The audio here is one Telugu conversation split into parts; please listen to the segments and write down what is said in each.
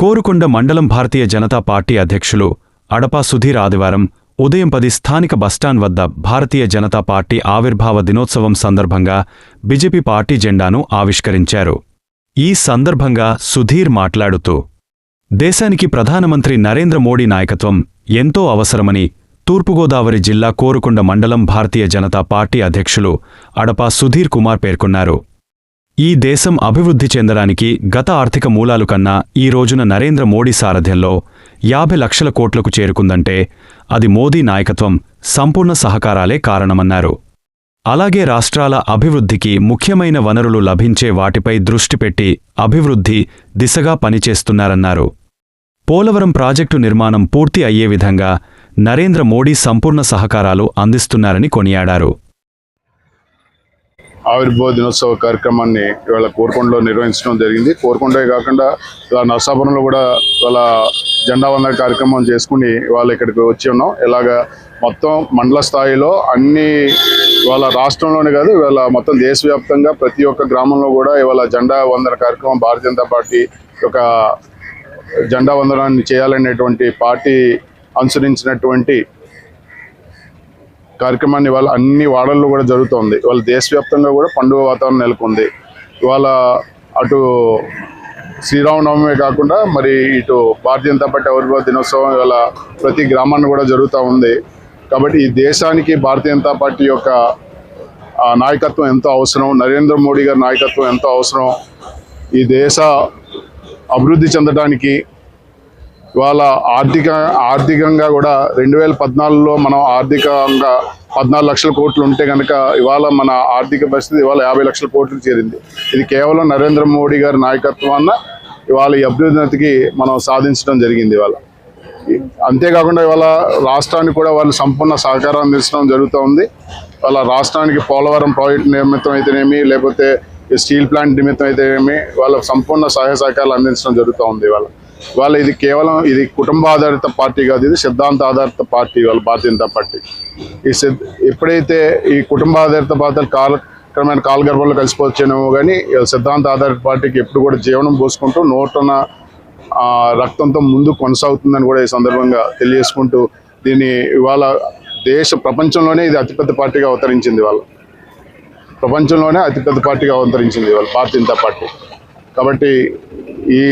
కోరుకొండ మండలం భారతీయ జనతా పార్టీ అధ్యక్షులు అడపా సుధీర్ ఆదివారం ఉదయం 10 స్థానిక బస్టాండ్ వద్ద భారతీయ జనతా పార్టీ ఆవిర్భావ దినోత్సవం సందర్భంగా బీజేపీ పార్టీ జెండాను ఆవిష్కరించారు. ఈ సందర్భంగా సుధీర్ మాట్లాడుతూ, దేశానికి ప్రధానమంత్రి నరేంద్ర మోడీ నాయకత్వం ఎంతో అవసరమని తూర్పుగోదావరి జిల్లా కోరుకొండ మండలం భారతీయ జనతా పార్టీ అధ్యక్షులు అడపా సుధీర్ కుమార్ పేర్కొన్నారు. ఈ దేశం అభివృద్ధి చెందడానికి గత ఆర్థిక మూలాలు కన్నా ఈ రోజున నరేంద్ర మోడీ సారథ్యంలో 50 లక్షల కోట్లకు చేరుకుందంటే అది మోదీ నాయకత్వం, సంపూర్ణ సహకారాలే కారణమన్నారు. అలాగే రాష్ట్రాల అభివృద్ధికి ముఖ్యమైన వనరులు లభించే వాటిపై దృష్టి పెట్టి అభివృద్ధి దిశగా పనిచేస్తున్నారన్నారు. పోలవరం ప్రాజెక్టు నిర్మాణం పూర్తి అయ్యే విధంగా నరేంద్ర మోడీ సంపూర్ణ సహకారాలు అందిస్తున్నారని కొనియాడారు. ఆవిర్భావ దినోత్సవ కార్యక్రమాన్ని ఇవాళ కోరుకొండలో నిర్వహించడం జరిగింది. కోరుకొండే కాకుండా ఇలా నరసాపురంలో కూడా ఇవాళ జెండా వందన కార్యక్రమం చేసుకుని ఇవాళ ఇక్కడికి వచ్చి ఉన్నాం. ఇలాగా మొత్తం మండల స్థాయిలో అన్ని ఇవాళ రాష్ట్రంలోనే కాదు, ఇవాళ మొత్తం దేశవ్యాప్తంగా ప్రతి ఒక్క గ్రామంలో కూడా ఇవాళ జెండా వందన కార్యక్రమం భారతీయ జనతా పార్టీ యొక్క జెండా వందనాన్ని చేయాలనేటువంటి పార్టీ అనుసరించినటువంటి కార్యక్రమాన్ని ఇవాళ అన్ని వాడల్లో కూడా జరుగుతోంది. ఇవాళ దేశవ్యాప్తంగా కూడా పండుగ వాతావరణం నెలకొంది. ఇవాళ అటు శ్రీరామనవమే కాకుండా మరి ఇటు భారతీయ జనతా పార్టీ ఆవిర్భావ దినోత్సవం ఇవాళ ప్రతి గ్రామాన్ని కూడా జరుగుతూ ఉంది. కాబట్టి ఈ దేశానికి భారతీయ జనతా పార్టీ యొక్క నాయకత్వం ఎంతో అవసరం, నరేంద్ర మోడీ గారి నాయకత్వం ఎంతో అవసరం. ఈ దేశ అభివృద్ధి చెందడానికి ఇవాళ ఆర్థికంగా కూడా 2014లో మనం ఆర్థికంగా 14 లక్షల కోట్లు ఉంటే కనుక ఇవాళ మన ఆర్థిక పరిస్థితి ఇవాళ 50 లక్షల కోట్లకు చేరింది. ఇది కేవలం నరేంద్ర మోడీ గారి నాయకత్వాన్న ఇవాళ ఈ అభ్యున్నతికి మనం సాధించడం జరిగింది. ఇవాళ అంతేకాకుండా ఇవాళ రాష్ట్రానికి కూడా వాళ్ళు సంపూర్ణ సహకారం అందించడం జరుగుతూ ఉంది. వాళ్ళ రాష్ట్రానికి పోలవరం ప్రాజెక్టు నిమిత్తం అయితేనేమి, లేకపోతే స్టీల్ ప్లాంట్ నిమిత్తం అయితేనేమి వాళ్ళ సంపూర్ణ సహాయ సహకారాలు అందించడం జరుగుతూ ఉంది. ఇవాళ ఇది కేవలం ఇది కుటుంబ ఆధారిత పార్టీ కాదు, ఇది సిద్ధాంత ఆధారిత పార్టీ. వాళ్ళ భారతీయ జనతా పార్టీ ఎప్పుడైతే ఈ కుటుంబ ఆధారిత పార్టీలు కాలక్రమేణ కాలగర్భంలో కలిసిపోవచ్చేమో కానీ సిద్ధాంత ఆధారిత పార్టీకి ఎప్పుడు కూడా జీవనం పోసుకుంటూ నోటున రక్తంతో ముందు కొనసాగుతుందని కూడా ఈ సందర్భంగా తెలియజేసుకుంటూ దీన్ని ఇవాళ ప్రపంచంలోనే ఇది అతిపెద్ద పార్టీగా అవతరించింది. ప్రపంచంలోనే అతిపెద్ద పార్టీగా అవతరించింది ఇవాళ భారతీయ జనతా పార్టీ. కాబట్టి ఈ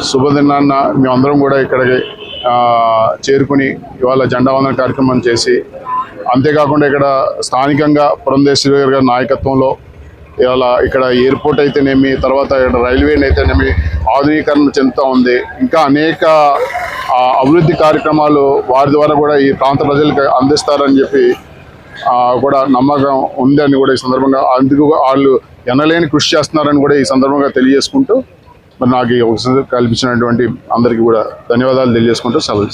శుభదినాన్న మేమందరం కూడా ఇక్కడికి చేరుకుని ఇవాళ జెండా వందన కార్యక్రమం చేసి, అంతేకాకుండా ఇక్కడ స్థానికంగా పురంధేశ్వరి గారి నాయకత్వంలో ఇవాళ ఇక్కడ ఎయిర్పోర్ట్ అయితేనేమి, తర్వాత ఇక్కడ రైల్వేని అయితేనేమి ఆధునీకరణ చెందుతూ ఉంది. ఇంకా అనేక అభివృద్ధి కార్యక్రమాలు వారి ద్వారా కూడా ఈ ప్రాంత ప్రజలకు అందిస్తారని చెప్పి కూడా నమ్మకం ఉందని కూడా ఈ సందర్భంగా అందుకు వాళ్ళు ఎనలేని కృషి చేస్తున్నారని కూడా ఈ సందర్భంగా తెలియజేసుకుంటూ మరి నాకు ఈ అవకాశం కల్పించినటువంటి అందరికీ కూడా ధన్యవాదాలు తెలియజేసుకుంటూ సెలవు.